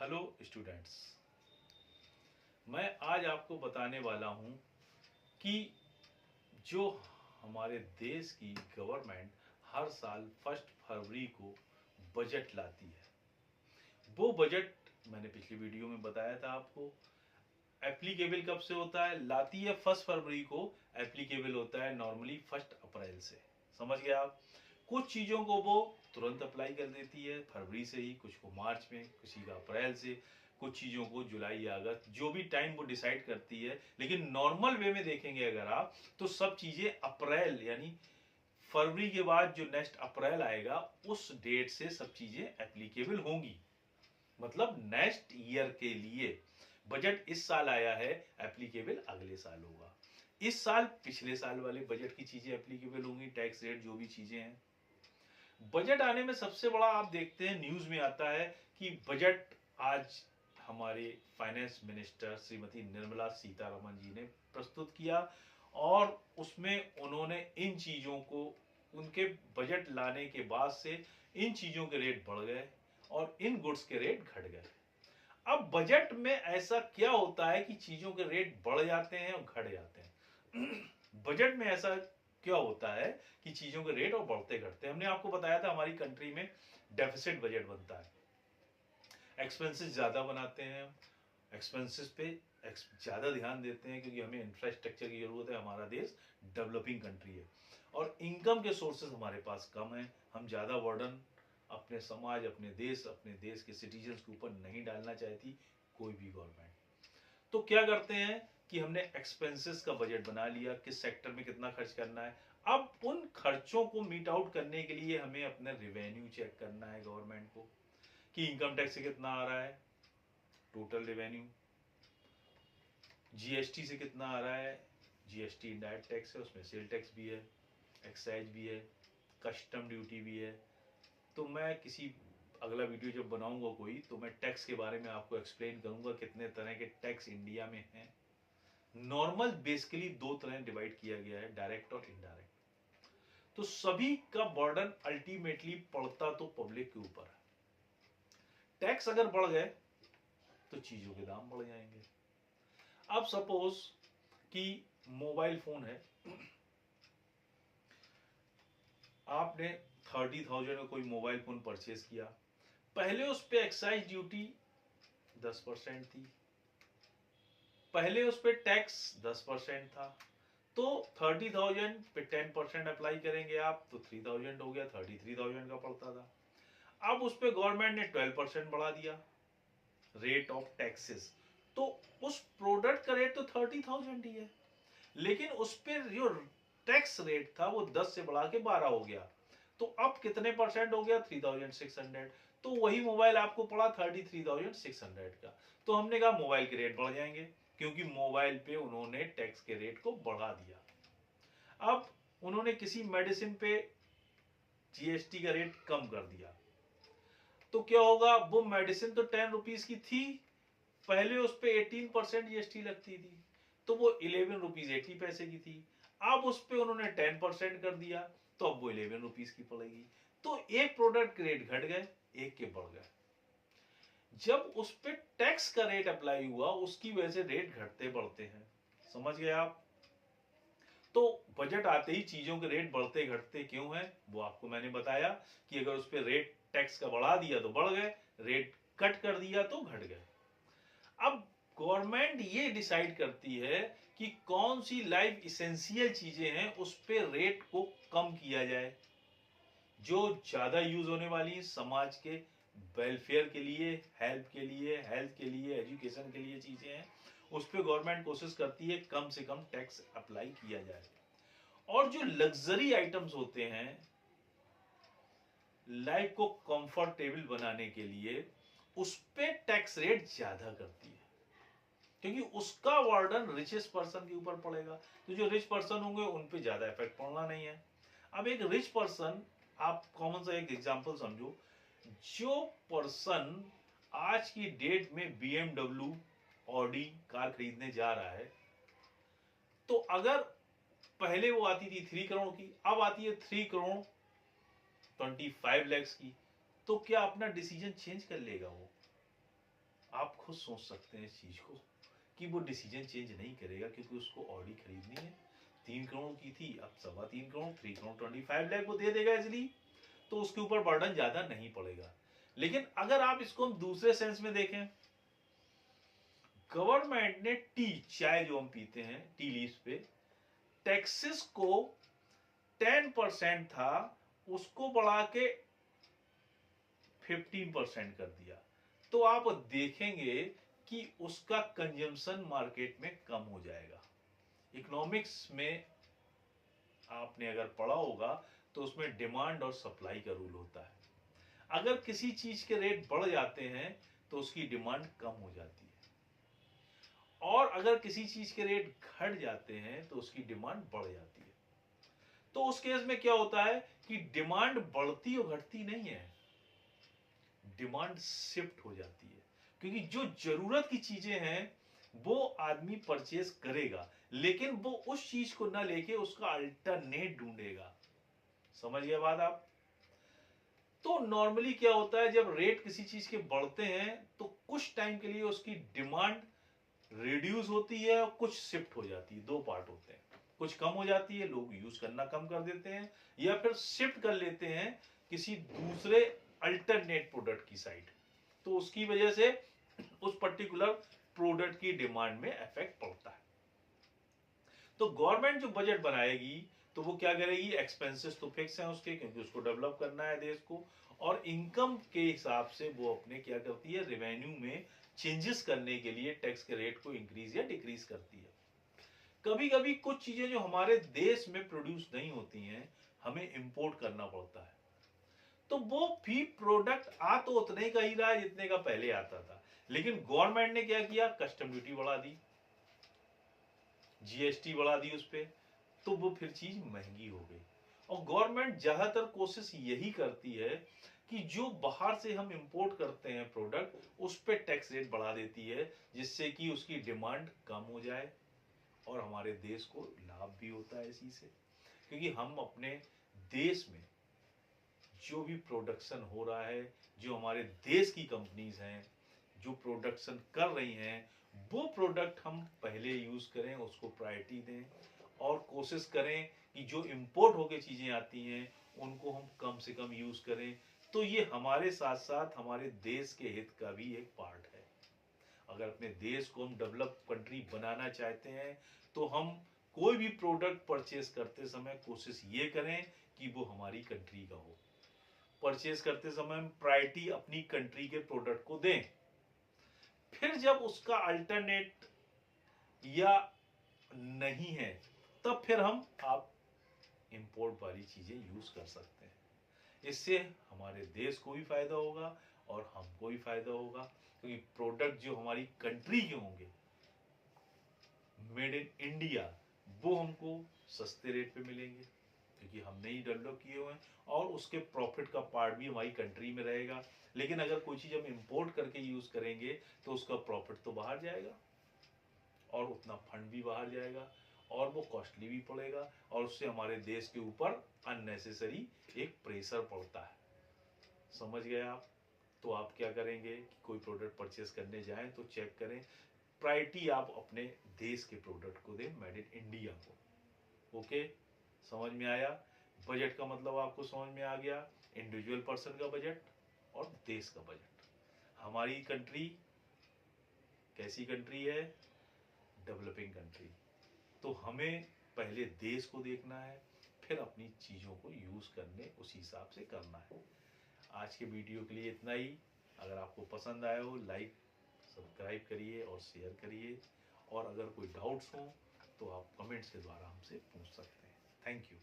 Hello students, मैं आज आपको बताने वाला हूं कि जो हमारे देश की गवर्नमेंट हर साल 1 फरवरी को बजट लाती है, वो बजट मैंने पिछली वीडियो में बताया था आपको। एप्लीकेबल कब से होता है? लाती है 1 फरवरी को, एप्लीकेबल होता है नॉर्मली 1 अप्रैल से। समझ गए आप? कुछ चीज़ों को वो तुरंत अप्लाई कर देती है फरवरी से ही, कुछ को मार्च में, किसी का अप्रैल से, कुछ चीज़ों को जुलाई या अगस्त, जो भी टाइम वो डिसाइड करती है। लेकिन नॉर्मल वे में देखेंगे अगर आप, तो सब चीज़ें अप्रैल यानी फरवरी के बाद जो नेक्स्ट अप्रैल आएगा उस डेट से सब चीज़ें एप्लीकेबल होंगी। मतलब नेक्स्ट ईयर के लिए बजट इस साल आया है, एप्लीकेबल अगले साल होगा। इस साल पिछले साल वाले बजट की चीजें एप्लीकेबल होंगी, टैक्स रेट जो भी चीजें हैं। बजट आने में सबसे बड़ा आप देखते हैं न्यूज में आता है कि बजट आज हमारे फाइनेंस मिनिस्टर श्रीमती निर्मला सीतारमण जी ने प्रस्तुत किया और उसमें उन्होंने इन चीजों को, उनके बजट लाने के बाद से इन चीजों के रेट बढ़ गए और इन गुड्स के रेट घट गए। अब बजट में ऐसा क्या होता है कि चीजों के रेट बढ़ जाते हैं और घट जाते हैं? बजट में ऐसा क्या होता है कि चीजों के रेट और बढ़ते घटते हैं? हमने आपको बताया था हमारी कंट्री में डेफिसिट बजट बनता है, एक्सपेंसेस ज्यादा बनाते हैं, एक्सपेंसेस पे ज्यादा ध्यान देते हैं क्योंकि हमें इंफ्रास्ट्रक्चर की जरूरत है। हमारा देश डेवलपिंग कंट्री है और इनकम के सोर्सेज हमारे पास कम है। हम ज्यादा बर्डन अपने समाज, अपने देश के सिटीजन्स के ऊपर नहीं डालना चाहती कोई भी गवर्नमेंट। तो क्या करते हैं कि हमने एक्सपेंसेस का बजट बना लिया, किस सेक्टर में कितना खर्च करना है। अब उन खर्चों को मीट आउट करने के लिए हमें अपना रेवेन्यू चेक करना है गवर्नमेंट को कि इनकम टैक्स से कितना आ रहा है, टोटल रेवेन्यू, जीएसटी से कितना आ रहा है, जीएसटी इनडायरेक्ट टैक्स है, उसमें सेल टैक्स भी है, एक्साइज भी है, कस्टम ड्यूटी भी है। तो मैं किसी अगला वीडियो जब बनाऊंगा कोई, तो मैं टैक्स के बारे में आपको एक्सप्लेन करूंगा कितने तरह के टैक्स इंडिया में हैं। नॉर्मल बेसिकली दो तरह डिवाइड किया गया है, डायरेक्ट और इनडायरेक्ट। तो सभी का बर्डन अल्टीमेटली पड़ता तो पब्लिक के ऊपर है। टैक्स अगर बढ़ गए तो चीजों के दाम बढ़ जाएंगे। अब सपोज कि मोबाइल फोन है, आपने 30,000 का कोई मोबाइल फोन परचेज किया। पहले उस पर एक्साइज ड्यूटी 10% थी, पहले उस पर टैक्स 10% था। तो 30,000 पे 10% अप्लाई करेंगे आप तो 3,000 हो गया, 33,000 का पड़ता था। अब उस पर गवर्नमेंट ने 12% बढ़ा दिया रेट ऑफ टैक्सेस, तो उस प्रोडक्ट का रेट तो 30,000 ही है, लेकिन उस पर जो टैक्स रेट था वो 10 से बढ़ा के 12 हो गया। तो अब कितने परसेंट हो गया? 3,600। तो वही मोबाइल आपको पड़ा 33,600 का। तो हमने कहा मोबाइल के रेट बढ़ जाएंगे क्योंकि मोबाइल पे उन्होंने टैक्स के रेट को बढ़ा दिया। अब उन्होंने किसी मेडिसिन पे जीएसटी का रेट कम कर दिया, तो क्या होगा? वो मेडिसिन तो 10 रुपीज की थी, पहले उस पे 18% जीएसटी लगती थी, तो वो 11 रुपीज 80 पैसे की थी। अब उस पे उन्होंने 10% कर दिया, तो अब वो 11 रुपीज की पड़ेगी। तो एक प्रोडक्ट के रेट घट गए, एक के बढ़ गए। जब उस पे टैक्स का रेट अप्लाई हुआ, उसकी वजह से रेट घटते बढ़ते हैं। समझ गए आप? तो बजट आते ही चीजों के रेट बढ़ते घटते क्यों है वो आपको मैंने बताया कि अगर उस पे रेट टैक्स का बढ़ा दिया तो बढ़ गए, रेट कट कर दिया तो घट गए। अब गवर्नमेंट ये डिसाइड करती है कि कौन सी लाइफ इसेंशियल चीजें हैं उस पे रेट को कम किया जाए। जो ज्यादा यूज होने वाली समाज के वेलफेयर के लिए, हेल्प के लिए, हेल्थ के लिए, एजुकेशन के लिए चीजें हैं, उस पर गवर्नमेंट कोशिश करती है कम से कम टैक्स अप्लाई किया जाए। और जो लग्जरी आइटम्स होते हैं, लाइफ को कंफर्टेबल बनाने के लिए, उस पे टैक्स रेट ज्यादा करती है क्योंकि उसका वार्डन रिचेस्ट पर्सन के ऊपर पड़ेगा। तो जो रिच पर्सन होंगे उन पे ज्यादा इफेक्ट पड़ना नहीं है। अब एक रिच पर्सन, आप कॉमन सा एक एग्जांपल समझो, जो पर्सन आज की डेट में बीएमडब्ल्यू, ऑडी कार खरीदने जा रहा है, तो अगर पहले वो आती थी 3 करोड़ की, अब आती है 3 करोड़ 25 lakhs की, तो क्या अपना डिसीजन चेंज कर लेगा वो? खुद सोच सकते हैं इस चीज को कि वो डिसीजन चेंज नहीं करेगा, क्योंकि उसको ऑडी खरीदनी है। 3 करोड़ की थी, अब 3.25 करोड़, 3 करोड़ 25 लाख वो दे देगा इजिली, तो उसके ऊपर बर्डन ज्यादा नहीं पड़ेगा। लेकिन अगर आप इसको हम दूसरे सेंस में देखें, गवर्नमेंट ने टी, चाय जो हम पीते हैं, टी लीव्स पे टैक्सेस को 10% था, उसको बढ़ा के 15% कर दिया। तो आप देखेंगे कि उसका कंजम्पशन मार्केट में कम हो जाएगा। इकोनॉमिक्स में आपने अगर पढ़ा होगा तो उसमें डिमांड और सप्लाई का रूल होता है। अगर किसी चीज के रेट बढ़ जाते हैं तो उसकी डिमांड कम हो जाती है, और अगर किसी चीज के रेट घट जाते हैं तो उसकी डिमांड बढ़ जाती है। तो उस केस में क्या होता है कि डिमांड बढ़ती और घटती नहीं है, डिमांड शिफ्ट हो जाती है, क्योंकि जो जरूरत की चीजें हैं वो आदमी परचेज करेगा, लेकिन वो उस चीज को ना लेके उसका अल्टरनेट ढूंढेगा। समझ गए बात आप? तो नॉर्मली क्या होता है, जब रेट किसी चीज के बढ़ते हैं तो कुछ टाइम के लिए उसकी डिमांड रिड्यूस होती है और कुछ शिफ्ट हो जाती है। दो पार्ट होते हैं, कुछ कम हो जाती है, लोग यूज करना कम कर देते हैं, या फिर शिफ्ट कर लेते हैं किसी दूसरे अल्टरनेट प्रोडक्ट की साइड, तो उसकी वजह से उस पर्टिकुलर प्रोडक्ट की डिमांड में इफेक्ट पड़ता है। तो गवर्नमेंट जो बजट बनाएगी तो वो क्या करेगी, एक्सपेंसेस तो फिक्स हैं उसके, क्योंकि उसको डेवलप करना है देश को, और इनकम के हिसाब से वो अपने क्या करती है, रेवेन्यू में चेंजेस करने के लिए टैक्स के रेट को इंक्रीज या डिक्रीज करती है। कभी कभी कुछ चीजें जो हमारे देश में प्रोड्यूस नहीं होती हैं, हमें इंपोर्ट करना पड़ता है, तो वो भी प्रोडक्ट आ तो उतने का ही रहा है जितने का पहले आता था, लेकिन गवर्नमेंट ने क्या किया, कस्टम ड्यूटी बढ़ा दी, जीएसटी बढ़ा दी उस पर, तो वो फिर चीज महंगी हो गई। और गवर्नमेंट ज्यादातर कोशिश यही करती है कि जो बाहर से हम इंपोर्ट करते हैं प्रोडक्ट, उस पर टैक्स रेट बढ़ा देती है, जिससे कि उसकी डिमांड कम हो जाए और हमारे देश को लाभ भी होता है इसी से, क्योंकि हम अपने देश में जो भी प्रोडक्शन हो रहा है, जो हमारे देश की कंपनीज हैं जो प्रोडक्शन कर रही हैं, वो प्रोडक्ट हम पहले यूज करें, उसको प्रायोरिटी दें, और कोशिश करें कि जो इंपोर्ट होके चीजें आती हैं उनको हम कम से कम यूज करें। तो ये हमारे साथ साथ हमारे देश के हित का भी एक पार्ट है। अगर अपने देश को हम डेवलप कंट्री बनाना चाहते हैं तो हम कोई भी प्रोडक्ट परचेज करते समय कोशिश ये करें कि वो हमारी कंट्री का हो। परचेज करते समय हम प्रायोरिटी अपनी कंट्री के प्रोडक्ट को दें, फिर जब उसका अल्टरनेट या नहीं है तब फिर हम आप इंपोर्ट वाली चीजें यूज कर सकते हैं। इससे हमारे देश को भी फायदा होगा और हमको भी फायदा होगा, क्योंकि प्रोडक्ट जो हमारी कंट्री के होंगे, मेड इन इंडिया, वो हमको सस्ते रेट पे मिलेंगे, क्योंकि हमने ही डेवलप किए हुए हैं, और उसके प्रॉफिट का पार्ट भी हमारी कंट्री में रहेगा। लेकिन अगर कोई चीज हम इंपोर्ट करके यूज करेंगे तो उसका प्रॉफिट तो बाहर जाएगा, और उतना फंड भी बाहर जाएगा, और वो कॉस्टली भी पड़ेगा, और उससे हमारे देश के ऊपर अननेसेसरी एक प्रेशर पड़ता है। समझ गए आप? तो आप क्या करेंगे कि कोई प्रोडक्ट परचेस करने जाएं तो चेक करें, प्रायोरिटी आप अपने देश के प्रोडक्ट को दें, मेड इन इंडिया को। ओके, समझ में आया? बजट का मतलब आपको समझ में आ गया, इंडिविजुअल पर्सन का बजट और देश का बजट। हमारी कंट्री कैसी कंट्री है? Developing country. तो हमें पहले देश को देखना है, फिर अपनी चीजों को यूज करने उस हिसाब से करना है। आज के वीडियो के लिए इतना ही। अगर आपको पसंद आया हो, लाइक सब्सक्राइब करिए और शेयर करिए, और अगर कोई डाउट्स हो तो आप कमेंट्स के द्वारा हमसे पूछ सकते हैं। Thank you.